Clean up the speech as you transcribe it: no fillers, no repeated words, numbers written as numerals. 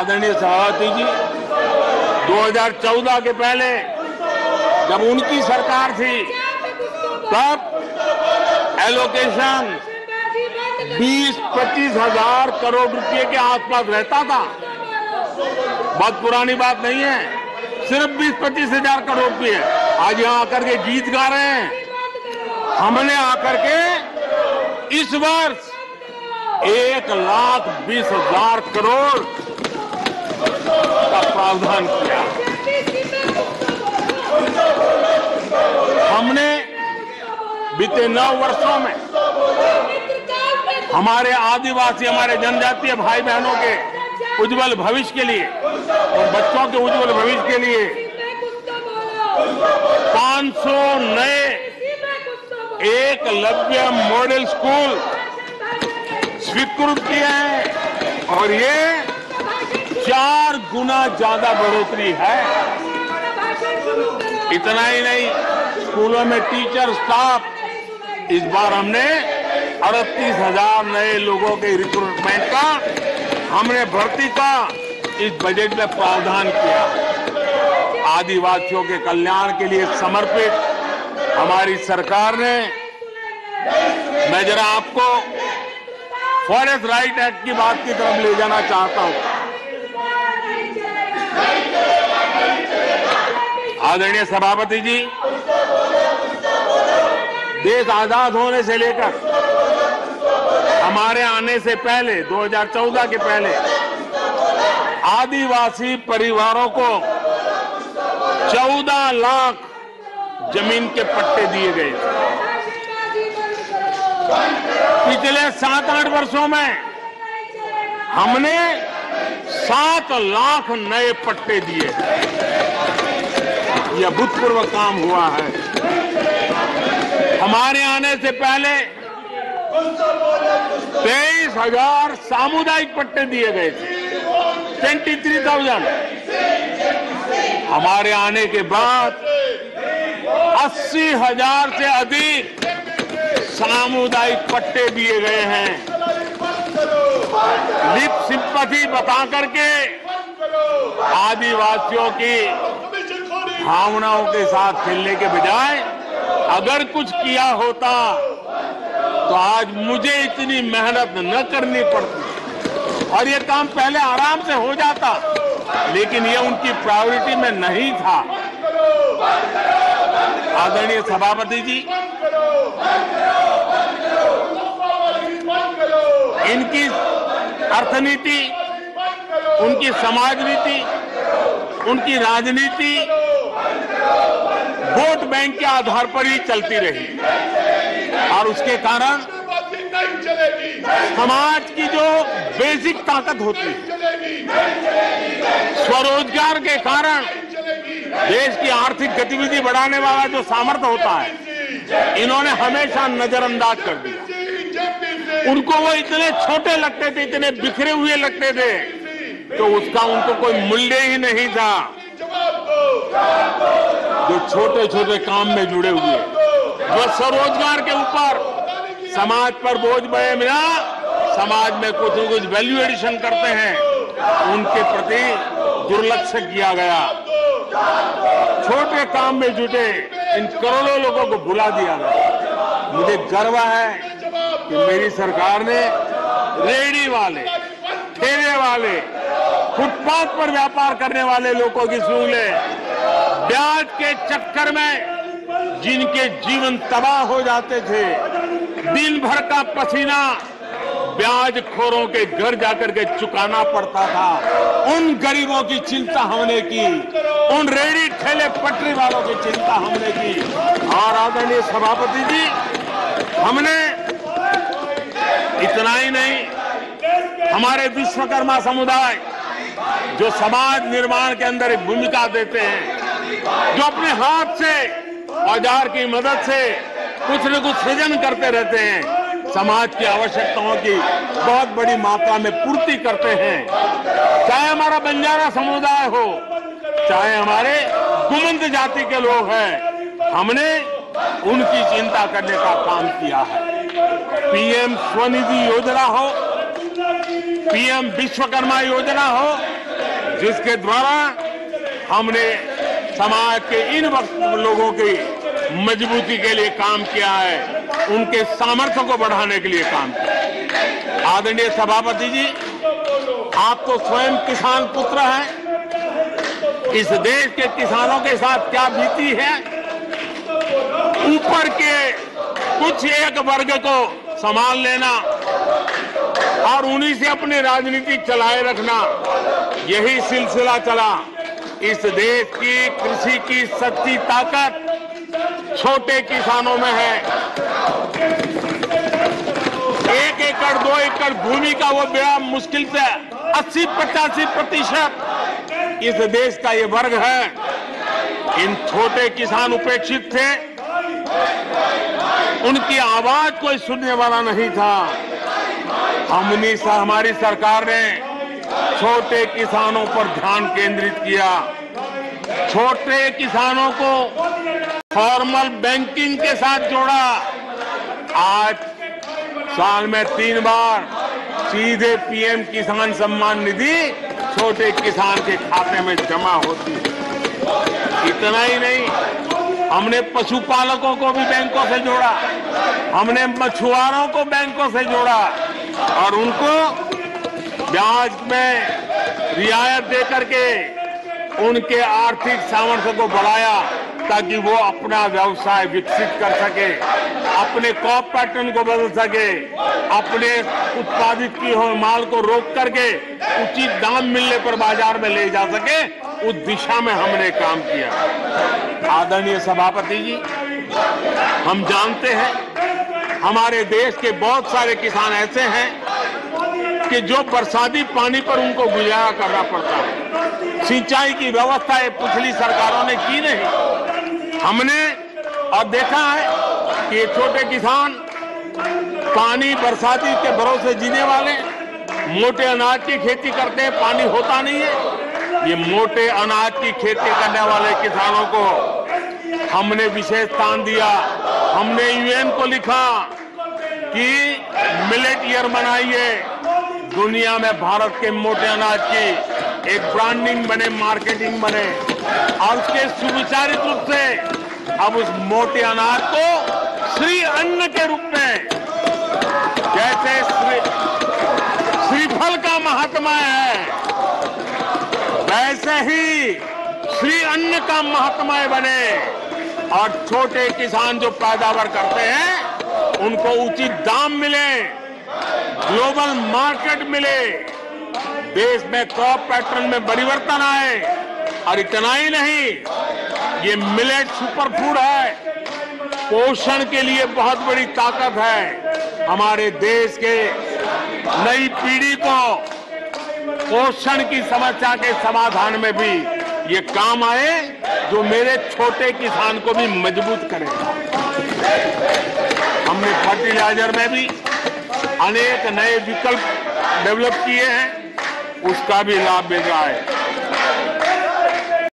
आदरणीय सभापति जी, 2014 के पहले जब उनकी सरकार थी तब एलोकेशन 20-25 हजार करोड़ रुपए के आसपास रहता था। बहुत पुरानी बात नहीं है, सिर्फ 20-25 हजार करोड़ रुपए। आज यहाँ आकर के गीत गा रहे हैं। हमने आकर के इस वर्ष 1,20,000 करोड़ का प्रावधान किया। हमने बीते 9 वर्षों में हमारे आदिवासी, हमारे जनजातीय भाई बहनों के उज्जवल भविष्य के लिए और बच्चों के उज्जवल भविष्य के लिए 500 नए एकलव्य मॉडल स्कूल स्वीकृत किए हैं और ये 4 गुना ज्यादा बढ़ोतरी है। इतना ही नहीं, स्कूलों में टीचर, स्टाफ, इस बार हमने 38,000 नए लोगों के रिक्रूटमेंट का, हमने भर्ती का इस बजट में प्रावधान किया। आदिवासियों के कल्याण के लिए समर्पित हमारी सरकार ने, मैं जरा आपको फॉरेस्ट राइट एक्ट की बात की तरफ ले जाना चाहता हूं। आदरणीय सभापति जी, देश आजाद होने से लेकर हमारे आने से पहले 2014 के पहले आदिवासी परिवारों को 14 लाख जमीन के पट्टे दिए गए। पिछले 7-8 वर्षों में हमने 7 लाख नए पट्टे दिए। यह अभूतपूर्व काम हुआ है। हमारे आने से पहले 23,000 सामुदायिक पट्टे दिए गए थे, 23,000। हमारे आने के बाद 80,000 से अधिक सामुदायिक पट्टे दिए गए हैं। लिप सिंपैथी बता करके आदिवासियों की भावनाओं के साथ खेलने के बजाय अगर कुछ किया होता तो आज मुझे इतनी मेहनत न करनी पड़ती और ये काम पहले आराम से हो जाता, लेकिन ये उनकी प्रायोरिटी में नहीं था। आदरणीय सभापति जी, इनकी अर्थनीति, उनकी समाज नीति, उनकी राजनीति वोट बैंक के आधार पर ही चलती रही और उसके कारण समाज की जो बेसिक ताकत होती है, स्वरोजगार के कारण देश की आर्थिक गतिविधि बढ़ाने वाला जो सामर्थ्य होता है, इन्होंने हमेशा नजरअंदाज कर दिया। उनको वो इतने छोटे लगते थे, इतने बिखरे हुए लगते थे, तो उसका उनको कोई मूल्य ही नहीं था। जो छोटे छोटे काम में जुड़े हुए, जो स्वरोजगार के ऊपर समाज पर बोझ बने बिना समाज में कुछ न कुछ वैल्यू एडिशन करते हैं, उनके प्रति दुर्लक्ष्य किया गया। छोटे काम में जुटे इन करोड़ों लोगों को भुला दिया गया। मुझे गर्व है कि मेरी सरकार ने रेहड़ी वाले, ठेले वाले, फुटपाथ पर व्यापार करने वाले लोगों की सुन ब्याज के चक्कर में जिनके जीवन तबाह हो जाते थे, दिन भर का पसीना ब्याजखोरों के घर जाकर के चुकाना पड़ता था, उन गरीबों की चिंता हमने की, उन रेहड़ी ठेले पटरी वालों की चिंता हमने की। और आदरणीय सभापति जी, हमने इतना ही नहीं, हमारे विश्वकर्मा समुदाय जो समाज निर्माण के अंदर एक भूमिका देते हैं, जो अपने हाथ से औजार की मदद से कुछ न कुछ सृजन करते रहते हैं, समाज की आवश्यकताओं की बहुत बड़ी मात्रा में पूर्ति करते हैं। चाहे हमारा बंजारा समुदाय हो, चाहे हमारे गुमंत जाति के लोग हैं, हमने उनकी चिंता करने का काम किया है। पीएम स्वनिधि योजना हो, पीएम विश्वकर्मा योजना हो, जिसके द्वारा हमने समाज के इन लोगों की मजबूती के लिए काम किया है, उनके सामर्थ्य को बढ़ाने के लिए काम किया। आदरणीय सभापति जी, आप तो स्वयं किसान पुत्र हैं। इस देश के किसानों के साथ क्या बीती है, ऊपर के कुछ एक वर्ग को संभाल लेना और उन्हीं से अपनी राजनीति चलाए रखना, यही सिलसिला चला। इस देश की कृषि की सच्ची ताकत छोटे किसानों में है। 1 एकड़ 2 एकड़ भूमि का वो बड़ा मुश्किल से 80-85% इस देश का ये वर्ग है। इन छोटे किसान उपेक्षित थे, उनकी आवाज कोई सुनने वाला नहीं था। हमारी सरकार ने छोटे किसानों पर ध्यान केंद्रित किया, छोटे किसानों को फॉर्मल बैंकिंग के साथ जोड़ा। आज साल में 3 बार सीधे पीएम किसान सम्मान निधि छोटे किसान के खाते में जमा होती है। इतना ही नहीं, हमने पशुपालकों को भी बैंकों से जोड़ा, हमने मछुआरों को बैंकों से जोड़ा और उनको ब्याज में रियायत देकर के उनके आर्थिक सामर्थ्य को बढ़ाया, ताकि वो अपना व्यवसाय विकसित कर सके, अपने क्रॉप पैटर्न को बदल सके, अपने उत्पादित की हुए माल को रोक करके उचित दाम मिलने पर बाजार में ले जा सके। उस दिशा में हमने काम किया। आदरणीय सभापति जी, हम जानते हैं हमारे देश के बहुत सारे किसान ऐसे हैं कि जो बरसाती पानी पर उनको गुजारा करना पड़ता है। सिंचाई की व्यवस्था ये पिछली सरकारों ने की नहीं। हमने और देखा है कि ये छोटे किसान पानी बरसाती के भरोसे जीने वाले, मोटे अनाज की खेती करते हैं, पानी होता नहीं है। ये मोटे अनाज की खेती करने वाले किसानों को हमने विशेष स्थान दिया। हमने यूएन को लिखा कि मिलेट ईयर मनाइए, दुनिया में भारत के मोटे अनाज की एक ब्रांडिंग बने, मार्केटिंग बने और उसके सुविचारित रूप से अब उस मोटे अनाज को श्री अन्न के रूप में, जैसे श्रीफल का महात्मा है, वैसे ही श्री अन्न का महात्मा बने और छोटे किसान जो पैदावार करते हैं उनको उचित दाम मिले, ग्लोबल मार्केट मिले, देश में क्रॉप पैटर्न में परिवर्तन आए। और इतना ही नहीं, ये मिलेट सुपर फूड है, पोषण के लिए बहुत बड़ी ताकत है। हमारे देश के नई पीढ़ी को पोषण की समस्या के समाधान में भी ये काम आए, जो मेरे छोटे किसान को भी मजबूत करेगा। हमने फर्टिलाइजर में भी अनेक नए विकल्प डेवलप किए हैं, उसका भी लाभ मिल रहा है।